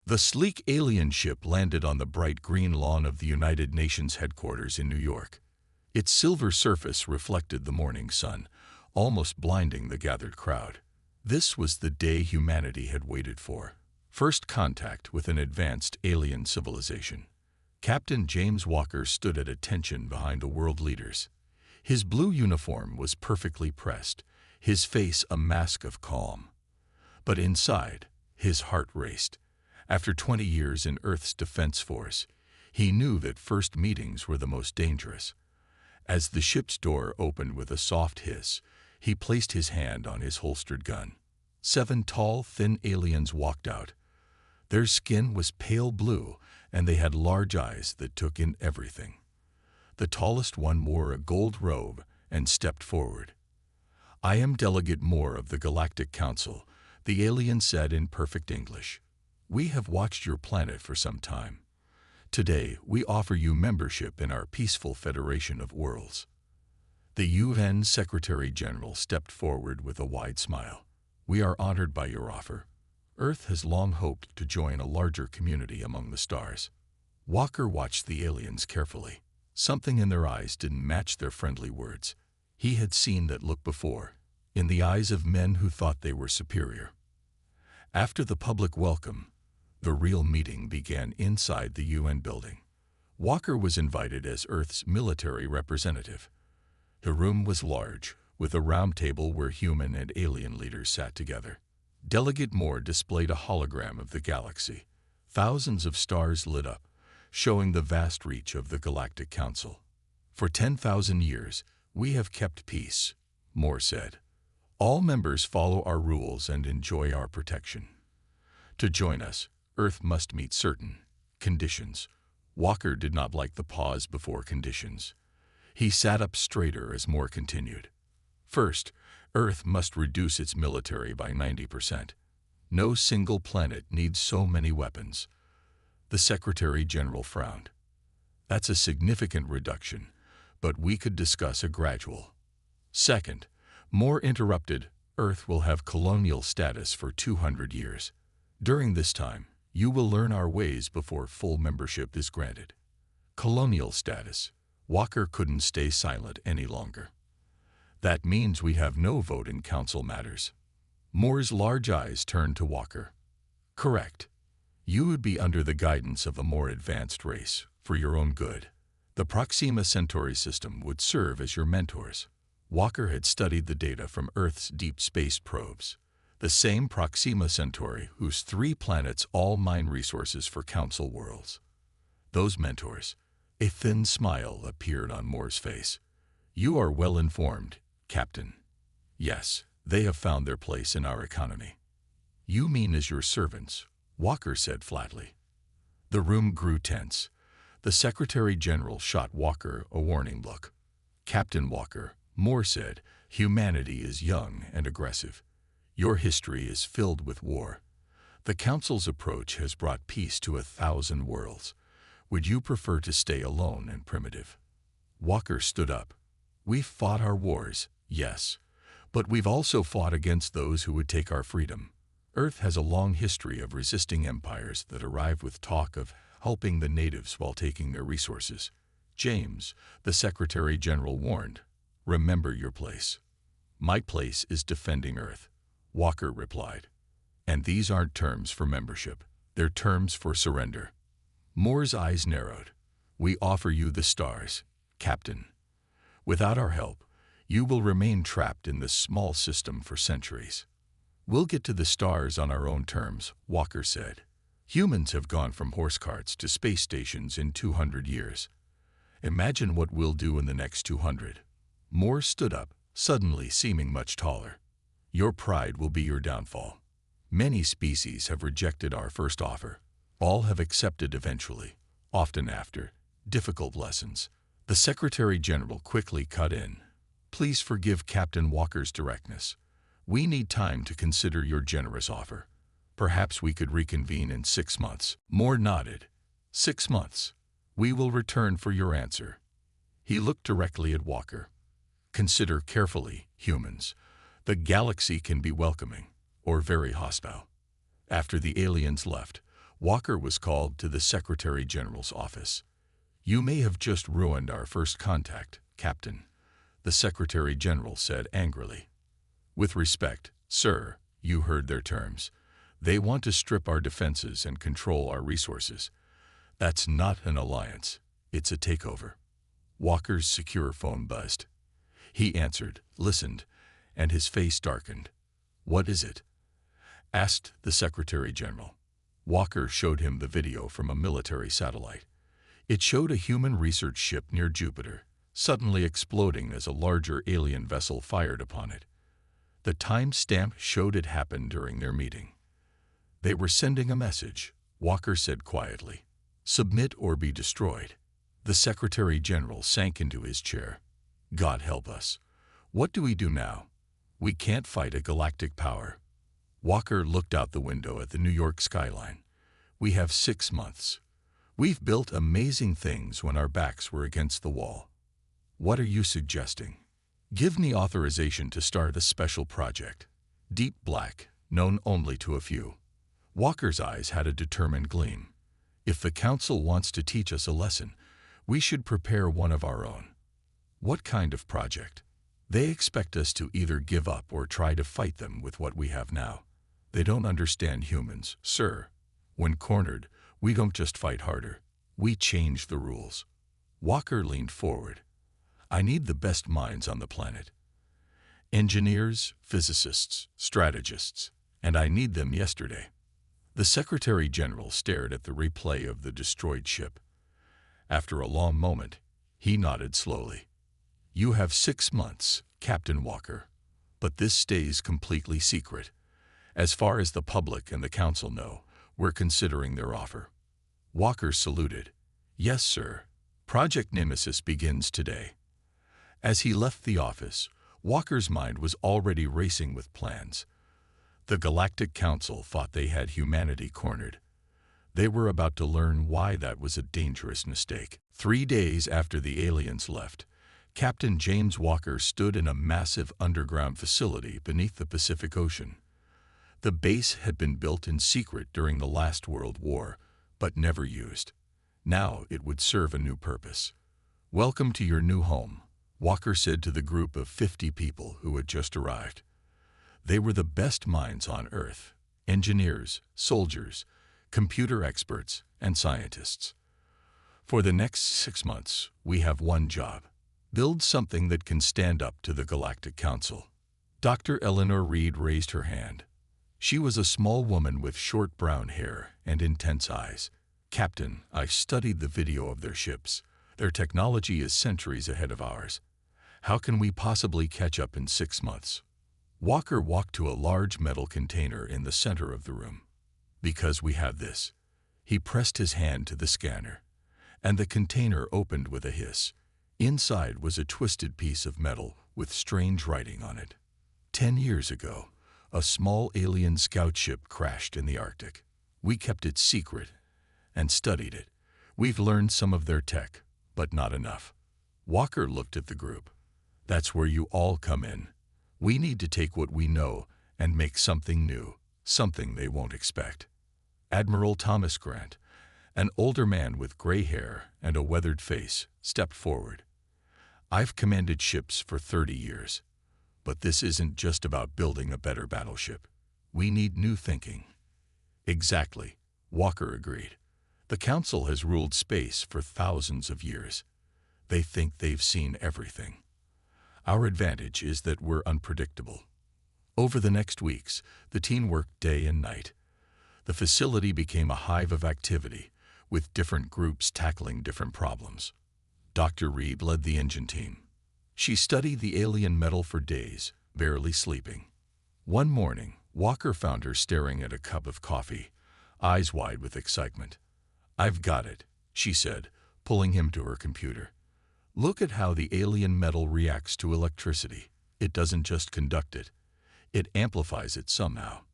The sleek alien ship landed on the bright green lawn of the United Nations headquarters in New York. Its silver surface reflected the morning sun, almost blinding the gathered crowd. This was the day humanity had waited for. First contact with an advanced alien civilization. Captain James Walker stood at attention behind the world leaders. His blue uniform was perfectly pressed, his face a mask of calm. But inside, his heart raced. After 20 years in Earth's Defense Force, he knew that first meetings were the most dangerous. As the ship's door opened with a soft hiss, he placed his hand on his holstered gun. 7 tall, thin aliens walked out. Their skin was pale blue, and they had large eyes that took in everything. The tallest one wore a gold robe and stepped forward. "I am Delegate Moore of the Galactic Council," the alien said in perfect English. "We have watched your planet for some time. Today, we offer you membership in our peaceful Federation of Worlds." The UN Secretary-General stepped forward with a wide smile. "We are honored by your offer. Earth has long hoped to join a larger community among the stars." Walker watched the aliens carefully. Something in their eyes didn't match their friendly words. He had seen that look before, in the eyes of men who thought they were superior. After the public welcome, the real meeting began inside the UN building. Walker was invited as Earth's military representative. The room was large, with a round table where human and alien leaders sat together. Delegate Moore displayed a hologram of the galaxy. Thousands of stars lit up, showing the vast reach of the Galactic Council. "For 10,000 years, we have kept peace," Moore said. "All members follow our rules and enjoy our protection. To join us, Earth must meet certain conditions." Walker did not like the pause before conditions. He sat up straighter as Moore continued. "First, Earth must reduce its military by 90%. No single planet needs so many weapons." The Secretary-General frowned. "That's a significant reduction, but we could discuss a gradual." "Second," Moore interrupted, "Earth will have colonial status for 200 years. During this time, you will learn our ways before full membership is granted." Colonial status. Walker couldn't stay silent any longer. "That means we have no vote in council matters." Moore's large eyes turned to Walker. "Correct. You would be under the guidance of a more advanced race, for your own good. The Proxima Centauri system would serve as your mentors." Walker had studied the data from Earth's deep space probes. The same Proxima Centauri whose 3 planets all mine resources for council worlds. Those mentors. A thin smile appeared on Moore's face. "You are well informed, Captain." "Yes, they have found their place in our economy." "You mean as your servants," Walker said flatly. The room grew tense. The Secretary-General shot Walker a warning look. "Captain Walker," Moore said, "humanity is young and aggressive. Your history is filled with war. The Council's approach has brought peace to 1,000 worlds. Would you prefer to stay alone and primitive?" Walker stood up. "We've fought our wars, yes, but we've also fought against those who would take our freedom. Earth has a long history of resisting empires that arrive with talk of helping the natives while taking their resources." "James," the Secretary-General warned, "remember your place." "My place is defending Earth," Walker replied. "And these aren't terms for membership. They're terms for surrender." Moore's eyes narrowed. "We offer you the stars, Captain. Without our help, you will remain trapped in this small system for centuries." "We'll get to the stars on our own terms," Walker said. "Humans have gone from horse carts to space stations in 200 years. Imagine what we'll do in the next 200. Moore stood up, suddenly seeming much taller. "Your pride will be your downfall. Many species have rejected our first offer. All have accepted eventually, often after difficult lessons." The Secretary-General quickly cut in. "Please forgive Captain Walker's directness. We need time to consider your generous offer. Perhaps we could reconvene in 6 months." Moore nodded. 6 months. We will return for your answer." He looked directly at Walker. "Consider carefully, humans. The galaxy can be welcoming, or very hostile." After the aliens left, Walker was called to the Secretary General's office. "You may have just ruined our first contact, Captain," the Secretary General said angrily. "With respect, sir, you heard their terms. They want to strip our defenses and control our resources. That's not an alliance. It's a takeover." Walker's secure phone buzzed. He answered, listened, and his face darkened. "What is it?" asked the Secretary General. Walker showed him the video from a military satellite. It showed a human research ship near Jupiter, suddenly exploding as a larger alien vessel fired upon it. The time-stamp showed it happened during their meeting. "They were sending a message," Walker said quietly. "Submit or be destroyed." The Secretary General sank into his chair. "God help us. What do we do now? We can't fight a galactic power." Walker looked out the window at the New York skyline. "We have 6 months. We've built amazing things when our backs were against the wall. What are you suggesting?" "Give me authorization to start a special project. Deep black, known only to a few." Walker's eyes had a determined gleam. "If the Council wants to teach us a lesson, we should prepare one of our own." "What kind of project?" "They expect us to either give up or try to fight them with what we have now. They don't understand humans, sir. When cornered, we don't just fight harder. We change the rules." Walker leaned forward. "I need the best minds on the planet. Engineers, physicists, strategists, and I need them yesterday." The Secretary General stared at the replay of the destroyed ship. After a long moment, he nodded slowly. "You have 6 months, Captain Walker, but this stays completely secret. As far as the public and the Council know, we're considering their offer." Walker saluted. "Yes, sir. Project Nemesis begins today." As he left the office, Walker's mind was already racing with plans. The Galactic Council thought they had humanity cornered. They were about to learn why that was a dangerous mistake. 3 days after the aliens left, Captain James Walker stood in a massive underground facility beneath the Pacific Ocean. The base had been built in secret during the last World War, but never used. Now it would serve a new purpose. "Welcome to your new home," Walker said to the group of 50 people who had just arrived. They were the best minds on Earth: engineers, soldiers, computer experts, and scientists. "For the next 6 months, we have one job: build something that can stand up to the Galactic Council." Dr. Eleanor Reed raised her hand. She was a small woman with short brown hair and intense eyes. "Captain, I studied the video of their ships. Their technology is centuries ahead of ours. How can we possibly catch up in 6 months?" Walker walked to a large metal container in the center of the room. "Because we have this." He pressed his hand to the scanner, and the container opened with a hiss. Inside was a twisted piece of metal with strange writing on it. 10 years ago, a small alien scout ship crashed in the Arctic. We kept it secret and studied it. We've learned some of their tech, but not enough." Walker looked at the group. "That's where you all come in. We need to take what we know and make something new, something they won't expect." Admiral Thomas Grant, an older man with gray hair and a weathered face, stepped forward. "I've commanded ships for 30 years. But this isn't just about building a better battleship. We need new thinking." "Exactly," Walker agreed. "The Council has ruled space for thousands of years. They think they've seen everything. Our advantage is that we're unpredictable." Over the next weeks, the team worked day and night. The facility became a hive of activity, with different groups tackling different problems. Dr. Reed led the engine team. She studied the alien metal for days, barely sleeping. One morning, Walker found her staring at a cup of coffee, eyes wide with excitement. "I've got it," she said, pulling him to her computer. "Look at how the alien metal reacts to electricity. It doesn't just conduct it. It amplifies it somehow.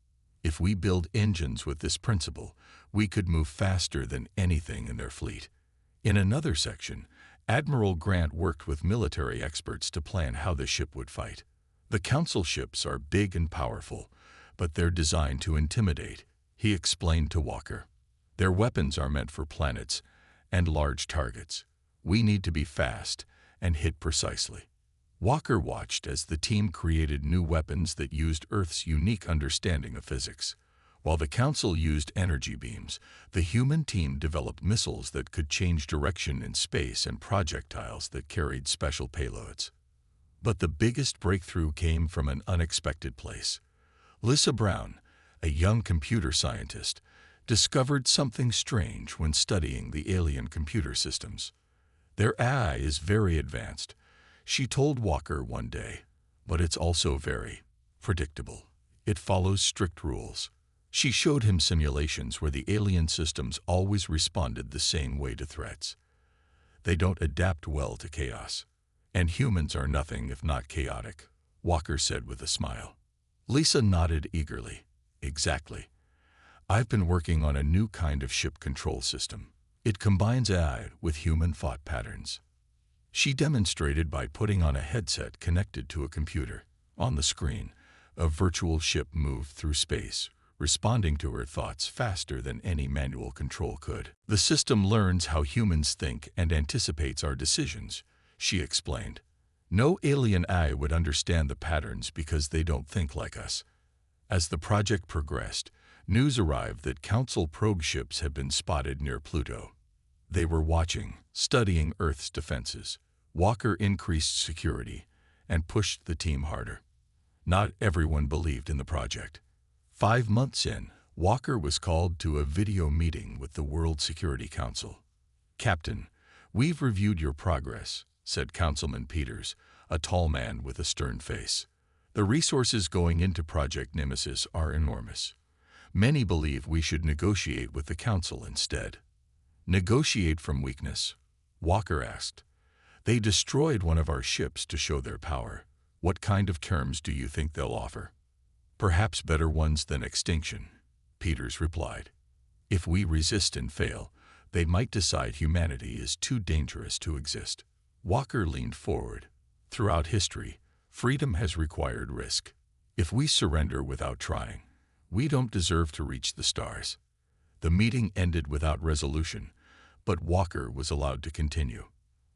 If we build engines with this principle, we could move faster than anything in their fleet." In another section, Admiral Grant worked with military experts to plan how the ship would fight. "The Council ships are big and powerful, but they're designed to intimidate," he explained to Walker. Their weapons are meant for planets and large targets. We need to be fast and hit precisely. Walker watched as the team created new weapons that used Earth's unique understanding of physics. While the Council used energy beams, the human team developed missiles that could change direction in space and projectiles that carried special payloads. But the biggest breakthrough came from an unexpected place. Lisa Brown, a young computer scientist, discovered something strange when studying the alien computer systems. Their AI is very advanced, she told Walker one day, but it's also very predictable. It follows strict rules. She showed him simulations where the alien systems always responded the same way to threats. They don't adapt well to chaos. And humans are nothing if not chaotic, Walker said with a smile. Lisa nodded eagerly. Exactly. I've been working on a new kind of ship control system. It combines AI with human thought patterns. She demonstrated by putting on a headset connected to a computer. On the screen, a virtual ship moved through space, responding to her thoughts faster than any manual control could. The system learns how humans think and anticipates our decisions, she explained. No alien AI would understand the patterns because they don't think like us. As the project progressed, news arrived that Council probe ships had been spotted near Pluto. They were watching, studying Earth's defenses. Walker increased security and pushed the team harder. Not everyone believed in the project. 5 months in, Walker was called to a video meeting with the World Security Council. "Captain, we've reviewed your progress," said Councilman Peters, a tall man with a stern face. "The resources going into Project Nemesis are enormous. Many believe we should negotiate with the Council instead." "Negotiate from weakness?" Walker asked. "They destroyed one of our ships to show their power. What kind of terms do you think they'll offer?" "Perhaps better ones than extinction," Peters replied. "If we resist and fail, they might decide humanity is too dangerous to exist." Walker leaned forward. "Throughout history, freedom has required risk. If we surrender without trying, we don't deserve to reach the stars." The meeting ended without resolution, but Walker was allowed to continue.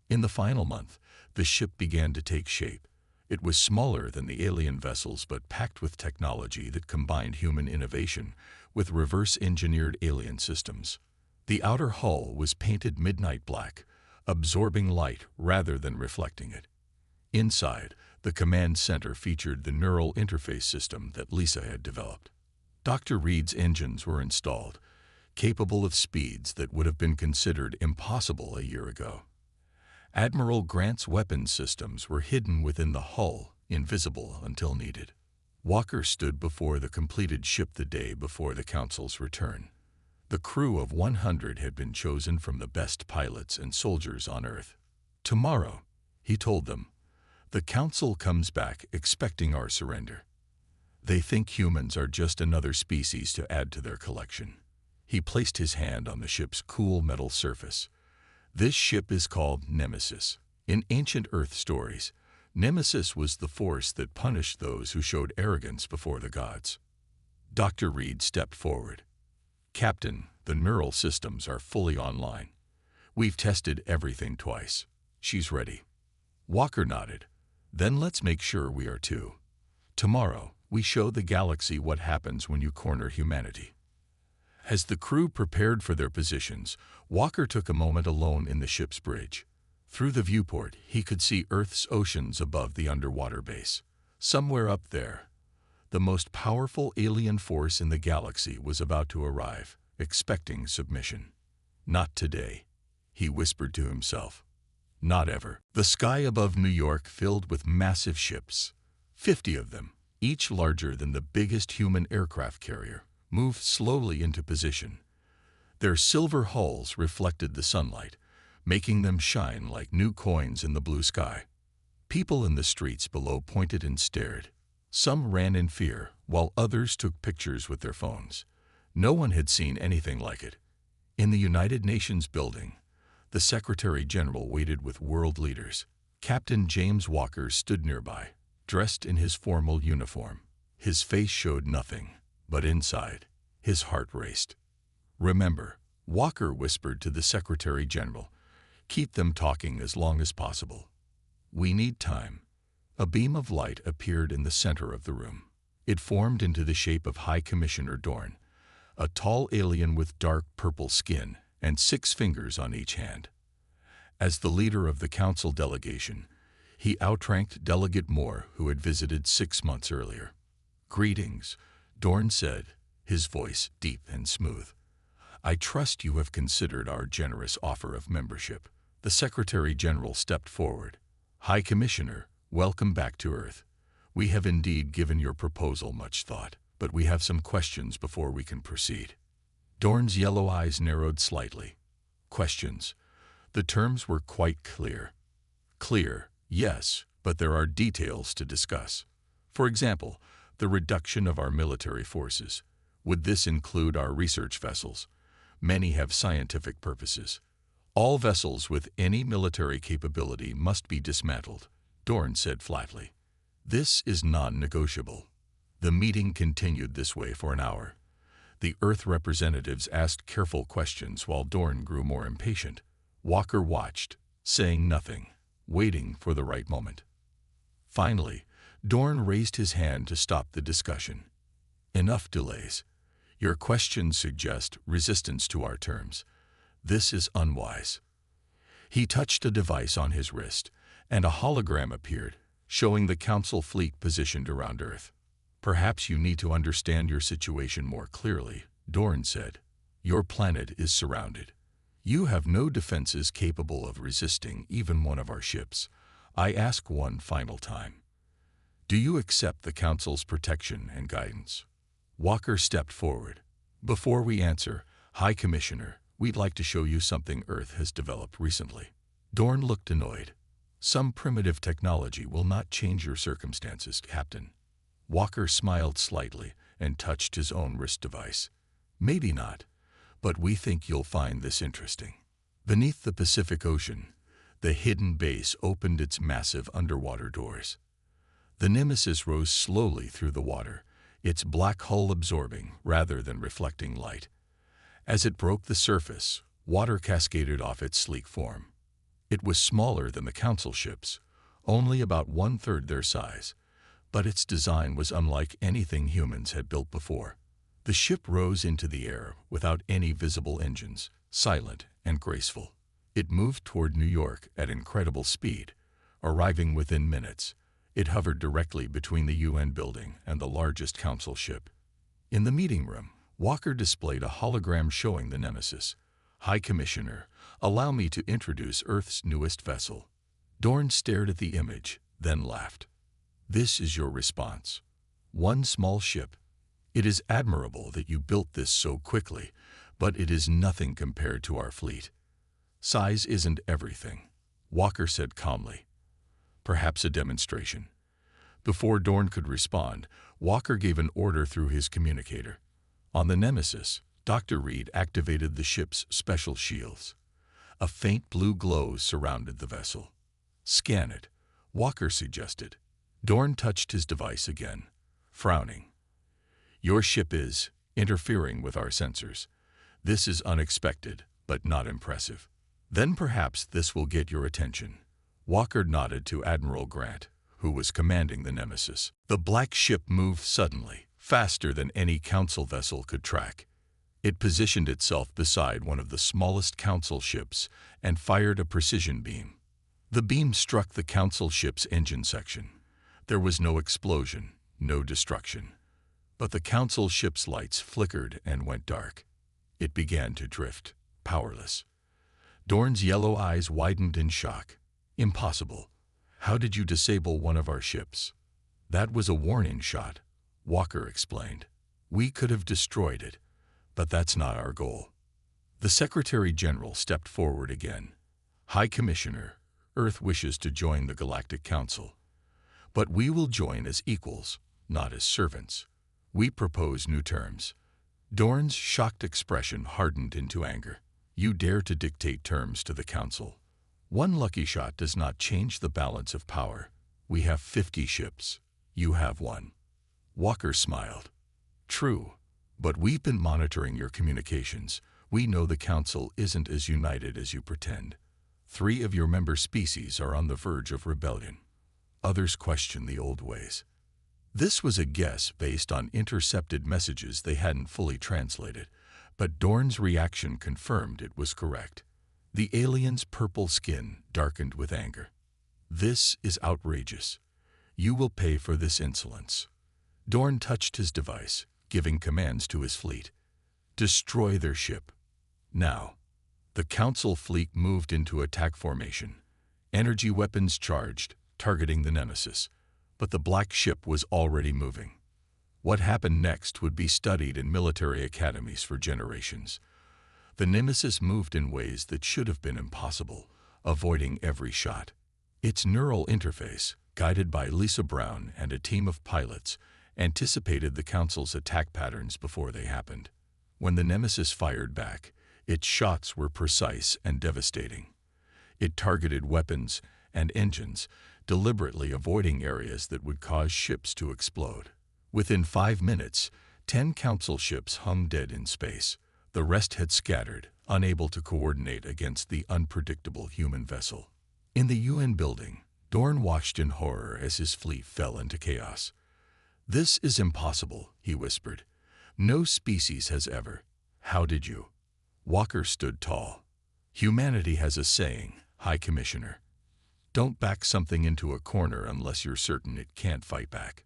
In the final month, the ship began to take shape. It was smaller than the alien vessels but packed with technology that combined human innovation with reverse-engineered alien systems. The outer hull was painted midnight black, absorbing light rather than reflecting it. Inside, the command center featured the neural interface system that Lisa had developed. Dr. Reed's engines were installed, capable of speeds that would have been considered impossible a year ago. Admiral Grant's weapons systems were hidden within the hull, invisible until needed. Walker stood before the completed ship the day before the Council's return. The crew of 100 had been chosen from the best pilots and soldiers on Earth. "Tomorrow," he told them, "the Council comes back expecting our surrender. They think humans are just another species to add to their collection." He placed his hand on the ship's cool metal surface. "This ship is called Nemesis. In ancient Earth stories, Nemesis was the force that punished those who showed arrogance before the gods." Dr. Reed stepped forward. "Captain, the neural systems are fully online. We've tested everything twice. She's ready." Walker nodded. "Then let's make sure we are too. Tomorrow, we show the galaxy what happens when you corner humanity." As the crew prepared for their positions, Walker took a moment alone in the ship's bridge. Through the viewport, he could see Earth's oceans above the underwater base. Somewhere up there, the most powerful alien force in the galaxy was about to arrive, expecting submission. "Not today," he whispered to himself. "Not ever." The sky above New York filled with massive ships. 50 of them, each larger than the biggest human aircraft carrier, moved slowly into position. Their silver hulls reflected the sunlight, making them shine like new coins in the blue sky. People in the streets below pointed and stared. Some ran in fear, while others took pictures with their phones. No one had seen anything like it. In the United Nations building, the Secretary General waited with world leaders. Captain James Walker stood nearby, dressed in his formal uniform. His face showed nothing, but inside, his heart raced. "Remember, Walker whispered to the Secretary General, "Keep them talking as long as possible. We need time." A beam of light appeared in the center of the room. It formed into the shape of High Commissioner Dorn, a tall alien with dark purple skin and 6 fingers on each hand. As the leader of the council delegation, he outranked Delegate Moore, who had visited 6 months earlier. "Greetings," Dorn said, his voice deep and smooth. "I trust you have considered our generous offer of membership." The Secretary General stepped forward. "High Commissioner, welcome back to Earth. We have indeed given your proposal much thought, but we have some questions before we can proceed." Dorn's yellow eyes narrowed slightly. "Questions?" The terms were quite clear. "Clear, yes, but there are details to discuss. For example, the reduction of our military forces. Would this include our research vessels? Many have scientific purposes. All vessels with any military capability must be dismantled," Dorn said flatly. "This is non-negotiable." The meeting continued this way for an hour. The Earth representatives asked careful questions while Dorn grew more impatient. Walker watched, saying nothing, waiting for the right moment. Finally, Dorn raised his hand to stop the discussion. "Enough delays. Your questions suggest resistance to our terms. This is unwise." He touched a device on his wrist, and a hologram appeared, showing the Council fleet positioned around Earth. "Perhaps you need to understand your situation more clearly," Dorn said. "Your planet is surrounded. You have no defenses capable of resisting even one of our ships. I ask one final time. Do you accept the Council's protection and guidance?" Walker stepped forward. "Before we answer, High Commissioner, we'd like to show you something Earth has developed recently." Dorn looked annoyed. "Some primitive technology will not change your circumstances, Captain." Walker smiled slightly and touched his own wrist device. "Maybe not, but we think you'll find this interesting." Beneath the Pacific Ocean, the hidden base opened its massive underwater doors. The Nemesis rose slowly through the water, its black hull absorbing rather than reflecting light. As it broke the surface, water cascaded off its sleek form. It was smaller than the Council ships, only about 1/3 their size, but its design was unlike anything humans had built before. The ship rose into the air without any visible engines, silent and graceful. It moved toward New York at incredible speed, arriving within minutes. It hovered directly between the UN building and the largest Council ship. In the meeting room, Walker displayed a hologram showing the Nemesis. "High Commissioner, allow me to introduce Earth's newest vessel." Dorn stared at the image, then laughed. "This is your response. One small ship. It is admirable that you built this so quickly, but it is nothing compared to our fleet." "Size isn't everything," Walker said calmly. "Perhaps a demonstration." Before Dorn could respond, Walker gave an order through his communicator. On the Nemesis, Dr. Reed activated the ship's special shields. A faint blue glow surrounded the vessel. "Scan it," Walker suggested. Dorn touched his device again, frowning. "Your ship is interfering with our sensors. This is unexpected, but not impressive. Then perhaps this will get your attention." Walker nodded to Admiral Grant, who was commanding the Nemesis. The black ship moved suddenly, faster than any Council vessel could track. It positioned itself beside one of the smallest Council ships and fired a precision beam. The beam struck the Council ship's engine section. There was no explosion, no destruction. But the Council ship's lights flickered and went dark. It began to drift, powerless. Dorn's yellow eyes widened in shock. "Impossible. How did you disable one of our ships?" "That was a warning shot," Walker explained. "We could have destroyed it, but that's not our goal." The Secretary General stepped forward again. "High Commissioner, Earth wishes to join the Galactic Council. But we will join as equals, not as servants. We propose new terms." Dorn's shocked expression hardened into anger. "You dare to dictate terms to the Council? One lucky shot does not change the balance of power. We have 50 ships. You have one." Walker smiled. "True, but we've been monitoring your communications. We know the Council isn't as united as you pretend. 3 of your member species are on the verge of rebellion. Others question the old ways. This was a guess based on intercepted messages they hadn't fully translated, but Dorn's reaction confirmed it was correct. The alien's purple skin darkened with anger. This is outrageous. You will pay for this insolence. Dorn touched his device, giving commands to his fleet. Destroy their ship. Now. The Council fleet moved into attack formation. Energy weapons charged, targeting the Nemesis. But the black ship was already moving. What happened next would be studied in military academies for generations. The Nemesis moved in ways that should have been impossible, avoiding every shot. Its neural interface, guided by Lisa Brown and a team of pilots, anticipated the Council's attack patterns before they happened. When the Nemesis fired back, its shots were precise and devastating. It targeted weapons and engines, deliberately avoiding areas that would cause ships to explode. Within 5 minutes, 10 Council ships hung dead in space. The rest had scattered, unable to coordinate against the unpredictable human vessel. In the UN building, Dorn watched in horror as his fleet fell into chaos. "This is impossible," he whispered. "No species has ever." "How did you?" Walker stood tall. "Humanity has a saying, High Commissioner. Don't back something into a corner unless you're certain it can't fight back.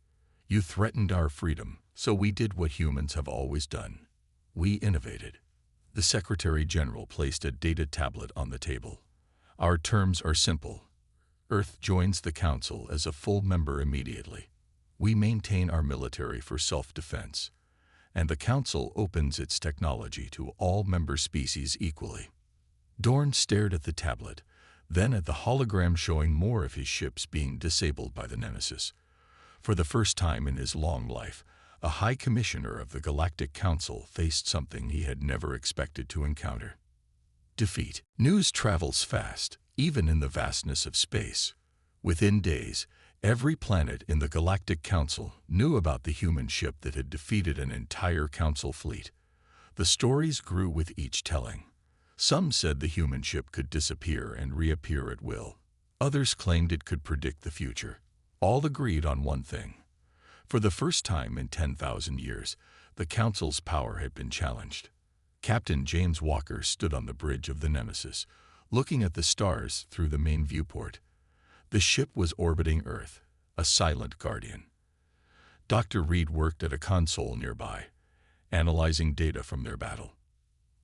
You threatened our freedom, so we did what humans have always done. We innovated." The Secretary General placed a data tablet on the table. "Our terms are simple. Earth joins the Council as a full member immediately. We maintain our military for self-defense, and the Council opens its technology to all member species equally." Dorn stared at the tablet, then at the hologram showing more of his ships being disabled by the Nemesis. For the first time in his long life, a High Commissioner of the Galactic Council faced something he had never expected to encounter. Defeat. News travels fast, even in the vastness of space. Within days, every planet in the Galactic Council knew about the human ship that had defeated an entire Council fleet. The stories grew with each telling. Some said the human ship could disappear and reappear at will. Others claimed it could predict the future. All agreed on one thing. For the first time in 10,000 years, the Council's power had been challenged. Captain James Walker stood on the bridge of the Nemesis, looking at the stars through the main viewport. The ship was orbiting Earth, a silent guardian. Dr. Reed worked at a console nearby, analyzing data from their battle.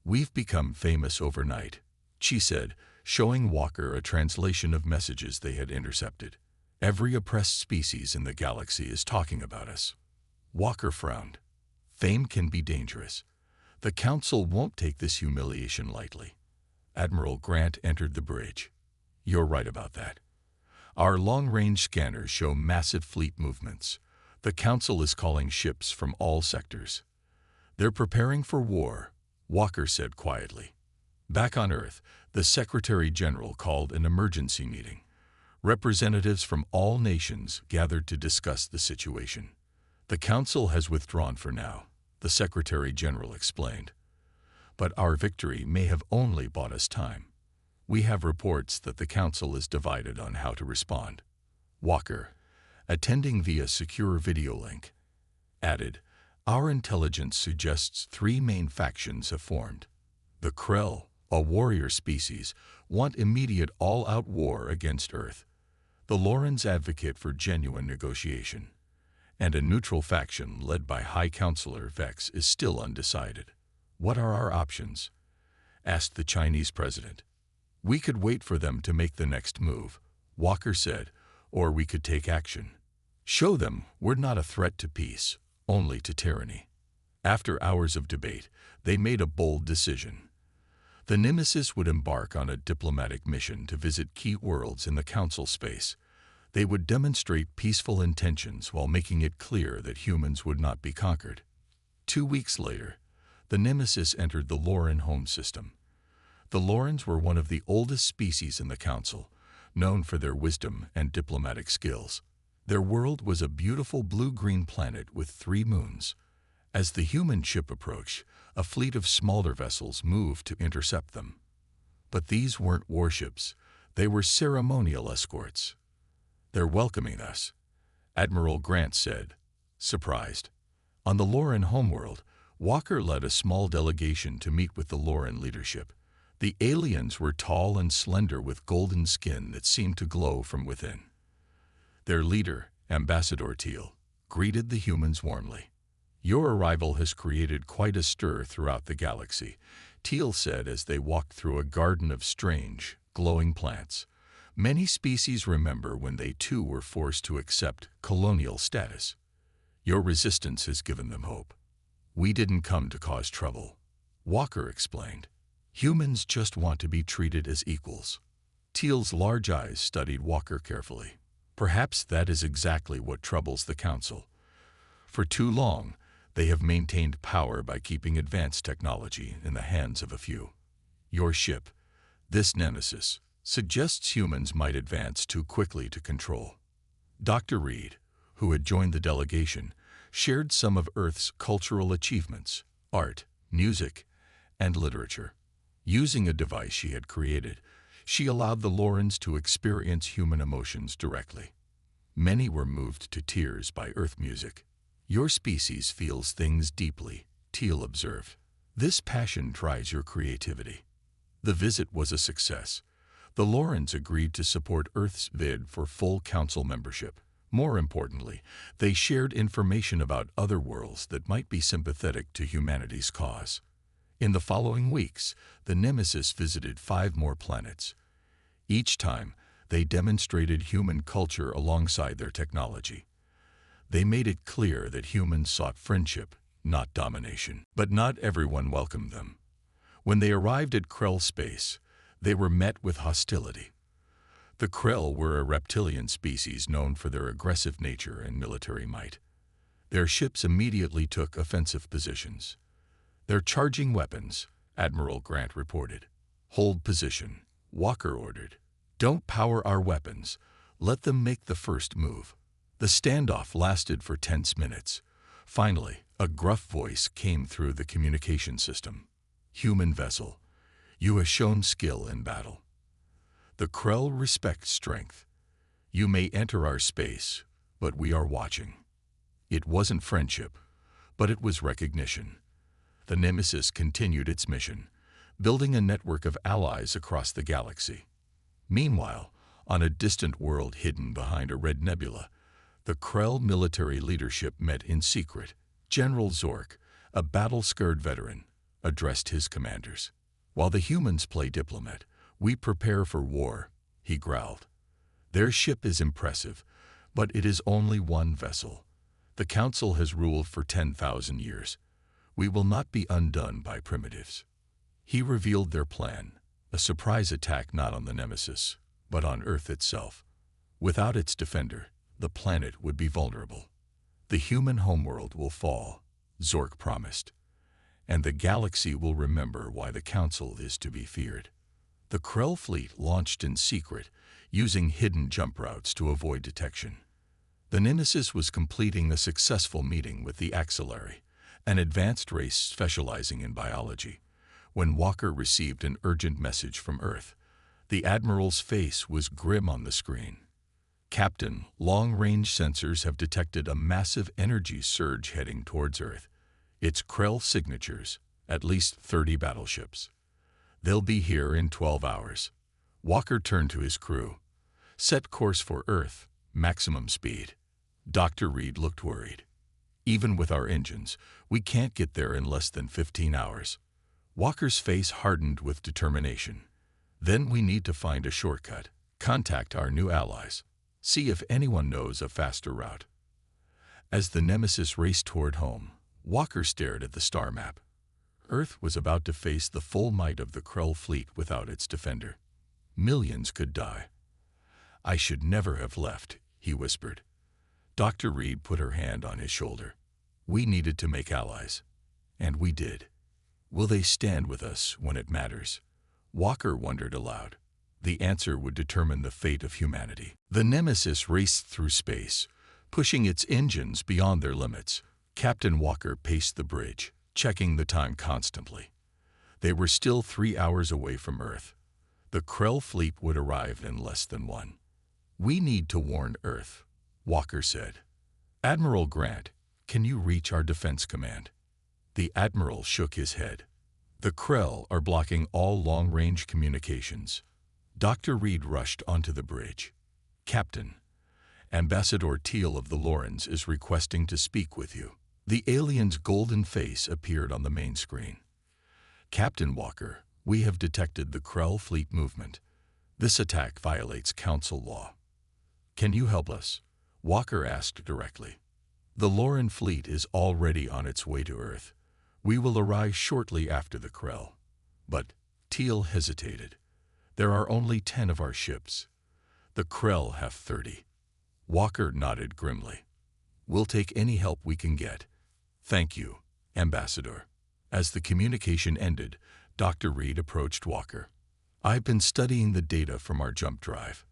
"We've become famous overnight," she said, showing Walker a translation of messages they had intercepted. "Every oppressed species in the galaxy is talking about us." Walker frowned. "Fame can be dangerous. The Council won't take this humiliation lightly." Admiral Grant entered the bridge. "You're right about that. Our long-range scanners show massive fleet movements. The Council is calling ships from all sectors. They're preparing for war," Walker said quietly. Back on Earth, the Secretary General called an emergency meeting. Representatives from all nations gathered to discuss the situation. "The Council has withdrawn for now," the Secretary General explained. "But our victory may have only bought us time. We have reports that the Council is divided on how to respond." Walker, attending via secure video link, added, "Our intelligence suggests 3 main factions have formed. The Krell, a warrior species, want immediate all-out war against Earth. The Lorens advocate for genuine negotiation. And a neutral faction led by High Counselor Vex is still undecided." "What are our options?" asked the Chinese president. "We could wait for them to make the next move," Walker said, "or we could take action. Show them we're not a threat to peace, only to tyranny." After hours of debate, they made a bold decision. The Nemesis would embark on a diplomatic mission to visit key worlds in the Council space. They would demonstrate peaceful intentions while making it clear that humans would not be conquered. 2 weeks later, the Nemesis entered the Loren home system. The Lorens were one of the oldest species in the Council, known for their wisdom and diplomatic skills. Their world was a beautiful blue-green planet with 3 moons. As the human ship approached, a fleet of smaller vessels moved to intercept them. But these weren't warships. They were ceremonial escorts. "They're welcoming us," Admiral Grant said, surprised. On the Loran homeworld, Walker led a small delegation to meet with the Loran leadership. The aliens were tall and slender with golden skin that seemed to glow from within. Their leader, Ambassador Teal, greeted the humans warmly. "Your arrival has created quite a stir throughout the galaxy," Teal said as they walked through a garden of strange, glowing plants. "Many species remember when they too were forced to accept colonial status. Your resistance has given them hope." "We didn't come to cause trouble," Walker explained. "Humans just want to be treated as equals." Teal's large eyes studied Walker carefully. "Perhaps that is exactly what troubles the Council. For too long, they have maintained power by keeping advanced technology in the hands of a few. Your ship, this Nemesis, suggests humans might advance too quickly to control." Dr. Reed, who had joined the delegation, shared some of Earth's cultural achievements, art, music, and literature. Using a device she had created, she allowed the Lorans to experience human emotions directly. Many were moved to tears by Earth music. "Your species feels things deeply," Teal observed. "This passion tries your creativity." The visit was a success. The Lorans agreed to support Earth's bid for full Council membership. More importantly, they shared information about other worlds that might be sympathetic to humanity's cause. In the following weeks, the Nemesis visited 5 more planets. Each time, they demonstrated human culture alongside their technology. They made it clear that humans sought friendship, not domination. But not everyone welcomed them. When they arrived at Krell space, they were met with hostility. The Krell were a reptilian species known for their aggressive nature and military might. Their ships immediately took offensive positions. "They're charging weapons," Admiral Grant reported. "Hold position," Walker ordered. "Don't power our weapons. Let them make the first move." The standoff lasted for tense minutes. Finally, a gruff voice came through the communication system. "Human vessel, you have shown skill in battle. The Krell respect strength. You may enter our space, but we are watching." It wasn't friendship, but it was recognition. The Nemesis continued its mission, building a network of allies across the galaxy. Meanwhile, on a distant world hidden behind a red nebula, the Krell military leadership met in secret. General Zork, a battle-scarred veteran, addressed his commanders. "While the humans play diplomat, we prepare for war," he growled. "Their ship is impressive, but it is only one vessel. The Council has ruled for 10,000 years. We will not be undone by primitives." He revealed their plan, a surprise attack not on the Nemesis, but on Earth itself. Without its defender, the planet would be vulnerable. "The human homeworld will fall," Zork promised, "and the galaxy will remember why the Council is to be feared." The Krell fleet launched in secret, using hidden jump routes to avoid detection. The Nemesis was completing a successful meeting with the Axillary, an advanced race specializing in biology, when Walker received an urgent message from Earth. The Admiral's face was grim on the screen. "Captain, long-range sensors have detected a massive energy surge heading towards Earth. It's Krell signatures, at least 30 battleships. They'll be here in 12 hours. Walker turned to his crew. "Set course for Earth, maximum speed." Dr. Reed looked worried. "Even with our engines, we can't get there in less than 15 hours. Walker's face hardened with determination. "Then we need to find a shortcut. Contact our new allies. See if anyone knows a faster route." As the Nemesis raced toward home, Walker stared at the star map. Earth was about to face the full might of the Krell fleet without its defender. Millions could die. "I should never have left," he whispered. Dr. Reed put her hand on his shoulder. "We needed to make allies. And we did. Will they stand with us when it matters?" Walker wondered aloud. The answer would determine the fate of humanity. The Nemesis raced through space, pushing its engines beyond their limits. Captain Walker paced the bridge, checking the time constantly. They were still 3 hours away from Earth. The Krell fleet would arrive in less than one. "We need to warn Earth," Walker said. "Admiral Grant, can you reach our defense command?" The Admiral shook his head. "The Krell are blocking all long-range communications." Dr. Reed rushed onto the bridge. "Captain, Ambassador Teal of the Lorens is requesting to speak with you." The alien's golden face appeared on the main screen. "Captain Walker, we have detected the Krell fleet movement. This attack violates Council law. Can you help us?" Walker asked directly. "The Loren fleet is already on its way to Earth. We will arrive shortly after the Krell." But Teal hesitated. "There are only 10 of our ships. The Krell have 30. Walker nodded grimly. "We'll take any help we can get." "Thank you, Ambassador." As the communication ended, Dr. Reed approached Walker. "I've been studying the data from our jump drive.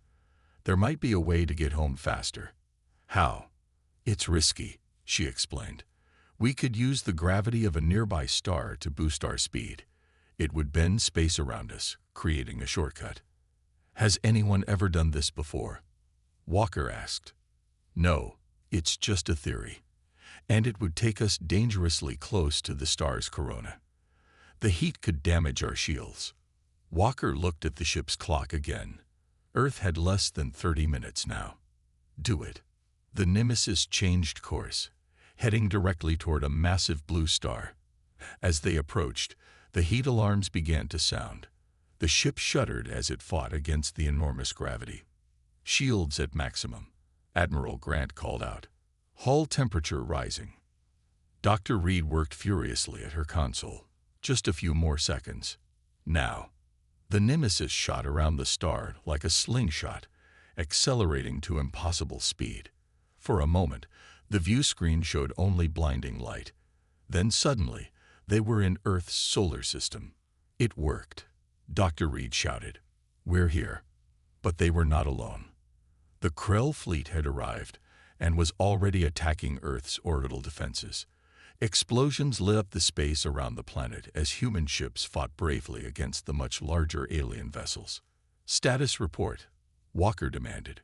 There might be a way to get home faster." "How?" "It's risky," she explained. "We could use the gravity of a nearby star to boost our speed. It would bend space around us, creating a shortcut." "Has anyone ever done this before?" Walker asked. "No, it's just a theory. And it would take us dangerously close to the star's corona. The heat could damage our shields." Walker looked at the ship's clock again. Earth had less than 30 minutes now. "Do it." The Nemesis changed course, heading directly toward a massive blue star. As they approached, the heat alarms began to sound. The ship shuddered as it fought against the enormous gravity. "Shields at maximum," Admiral Grant called out. "Hull temperature rising." Dr. Reed worked furiously at her console. "Just a few more seconds. Now." The Nemesis shot around the star like a slingshot, accelerating to impossible speed. For a moment, the view screen showed only blinding light. Then suddenly, they were in Earth's solar system. "It worked," Dr. Reed shouted. "We're here." But they were not alone. The Krell fleet had arrived and was already attacking Earth's orbital defenses. Explosions lit up the space around the planet as human ships fought bravely against the much larger alien vessels. "Status report," Walker demanded.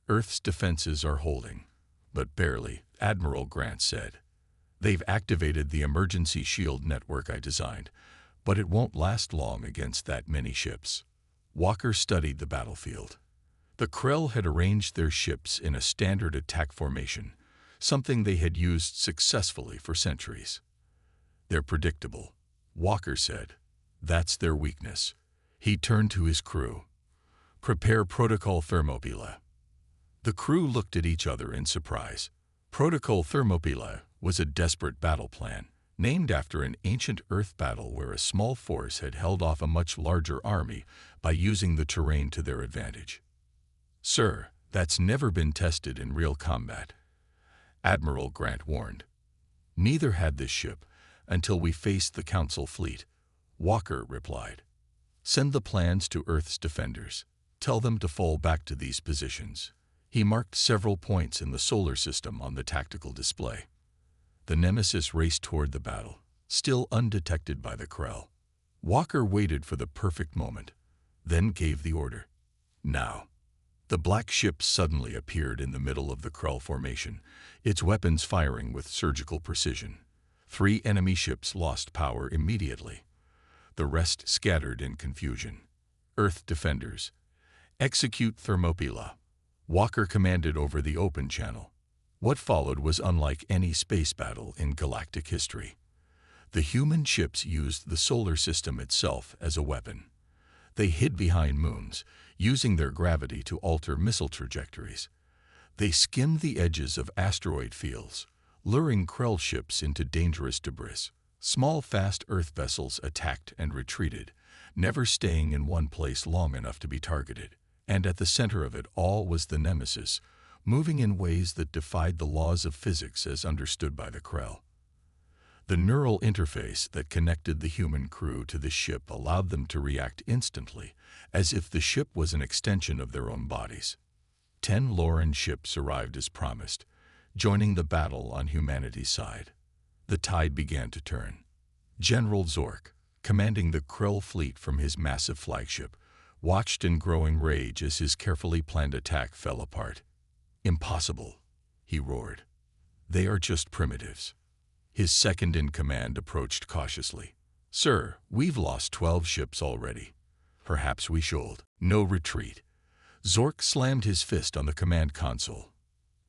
"Earth's defenses are holding, but barely," Admiral Grant said. "They've activated the emergency shield network I designed, but it won't last long against that many ships." Walker studied the battlefield. The Krell had arranged their ships in a standard attack formation, something they had used successfully for centuries. "They're predictable," Walker said. "That's their weakness." He turned to his crew. "Prepare Protocol Thermopylae." The crew looked at each other in surprise. Protocol Thermopylae was a desperate battle plan, named after an ancient Earth battle where a small force had held off a much larger army by using the terrain to their advantage. "Sir, that's never been tested in real combat," Admiral Grant warned. "Neither had this ship until we faced the Council fleet," Walker replied. "Send the plans to Earth's defenders. Tell them to fall back to these positions." He marked several points in the solar system on the tactical display. The Nemesis raced toward the battle, still undetected by the Krell. Walker waited for the perfect moment, then gave the order. "Now." The black ship suddenly appeared in the middle of the Krell formation, its weapons firing with surgical precision. 3 enemy ships lost power immediately. The rest scattered in confusion. "Earth defenders, execute Thermopylae," Walker commanded over the open channel. What followed was unlike any space battle in galactic history. The human ships used the solar system itself as a weapon. They hid behind moons, using their gravity to alter missile trajectories. They skimmed the edges of asteroid fields, luring Krell ships into dangerous debris. Small, fast Earth vessels attacked and retreated, never staying in one place long enough to be targeted. And at the center of it all was the Nemesis, moving in ways that defied the laws of physics as understood by the Krell. The neural interface that connected the human crew to the ship allowed them to react instantly, as if the ship was an extension of their own bodies. 10 Loren ships arrived as promised, joining the battle on humanity's side. The tide began to turn. General Zork, commanding the Krell fleet from his massive flagship, watched in growing rage as his carefully planned attack fell apart. "Impossible," he roared. "They are just primitives." His second-in-command approached cautiously. "Sir, we've lost 12 ships already. Perhaps we should." "No retreat." Zork slammed his fist on the command console.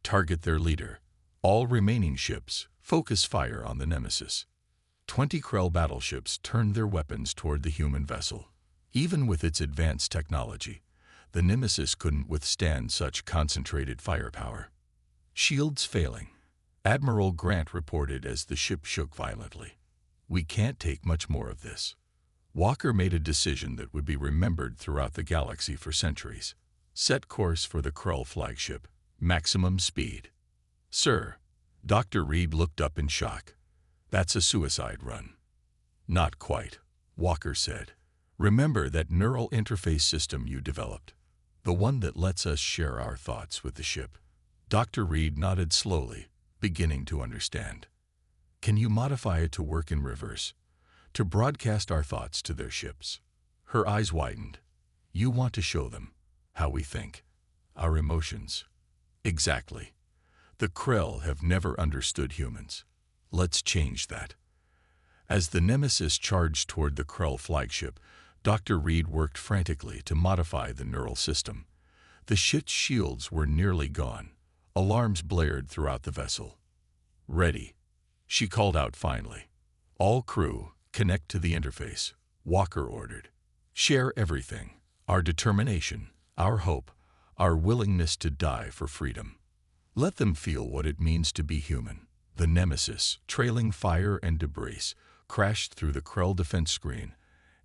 "Target their leader. All remaining ships, focus fire on the Nemesis." 20 Krell battleships turned their weapons toward the human vessel. Even with its advanced technology, the Nemesis couldn't withstand such concentrated firepower. "Shields failing," Admiral Grant reported as the ship shook violently. "We can't take much more of this." Walker made a decision that would be remembered throughout the galaxy for centuries. "Set course for the Krell flagship. Maximum speed." "Sir," Dr. Reed looked up in shock. "That's a suicide run." "Not quite," Walker said. "Remember that neural interface system you developed, the one that lets us share our thoughts with the ship?" Dr. Reed nodded slowly, beginning to understand. "Can you modify it to work in reverse, to broadcast our thoughts to their ships?" Her eyes widened. "You want to show them how we think, our emotions?" "Exactly. The Krell have never understood humans. Let's change that." As the Nemesis charged toward the Krell flagship, Dr. Reed worked frantically to modify the neural system. The ship's shields were nearly gone. Alarms blared throughout the vessel. "Ready," she called out finally. "All crew, connect to the interface," Walker ordered. "Share everything, our determination, our hope, our willingness to die for freedom. Let them feel what it means to be human." The Nemesis, trailing fire and debris, crashed through the Krell defense screen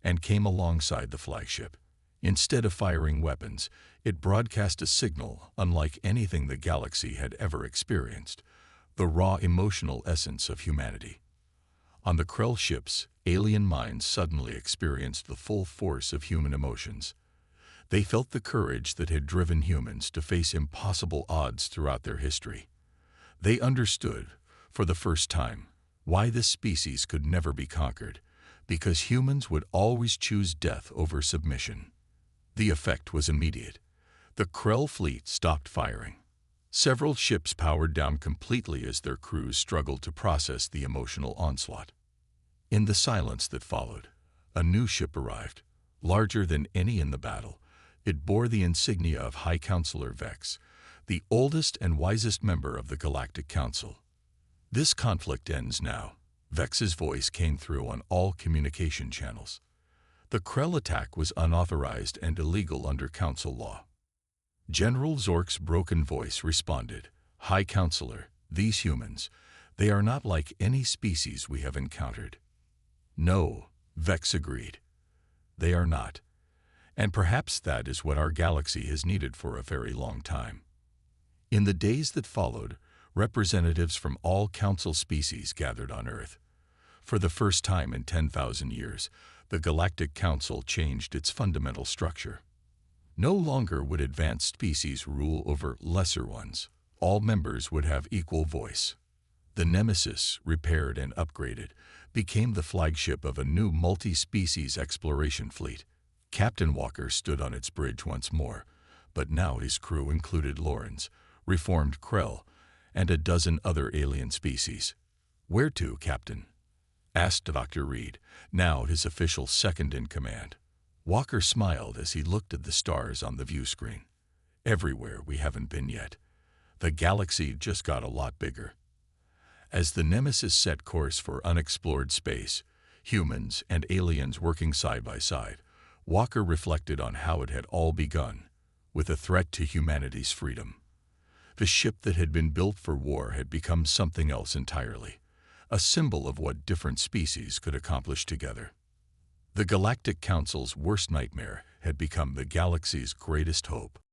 and came alongside the flagship. Instead of firing weapons, it broadcast a signal unlike anything the galaxy had ever experienced, the raw emotional essence of humanity. On the Krell ships, alien minds suddenly experienced the full force of human emotions. They felt the courage that had driven humans to face impossible odds throughout their history. They understood, for the first time, why this species could never be conquered, because humans would always choose death over submission. The effect was immediate. The Krell fleet stopped firing. Several ships powered down completely as their crews struggled to process the emotional onslaught. In the silence that followed, a new ship arrived, larger than any in the battle. It bore the insignia of High Counselor Vex, the oldest and wisest member of the Galactic Council. "This conflict ends now," Vex's voice came through on all communication channels. "The Krell attack was unauthorized and illegal under Council law." General Zork's broken voice responded, "High Counselor, these humans, they are not like any species we have encountered." "No," Vex agreed. "They are not. And perhaps that is what our galaxy has needed for a very long time." In the days that followed, representatives from all Council species gathered on Earth. For the first time in 10,000 years, the Galactic Council changed its fundamental structure. No longer would advanced species rule over lesser ones. All members would have equal voice. The Nemesis, repaired and upgraded, became the flagship of a new multi-species exploration fleet. Captain Walker stood on its bridge once more, but now his crew included Lorens, reformed Krell, and a dozen other alien species. "Where to, Captain?" asked Dr. Reed, now his official second-in-command. Walker smiled as he looked at the stars on the view screen. "Everywhere we haven't been yet. The galaxy just got a lot bigger." As the Nemesis set course for unexplored space, humans and aliens working side by side, Walker reflected on how it had all begun, with a threat to humanity's freedom. The ship that had been built for war had become something else entirely, a symbol of what different species could accomplish together. The Galactic Council's worst nightmare had become the galaxy's greatest hope.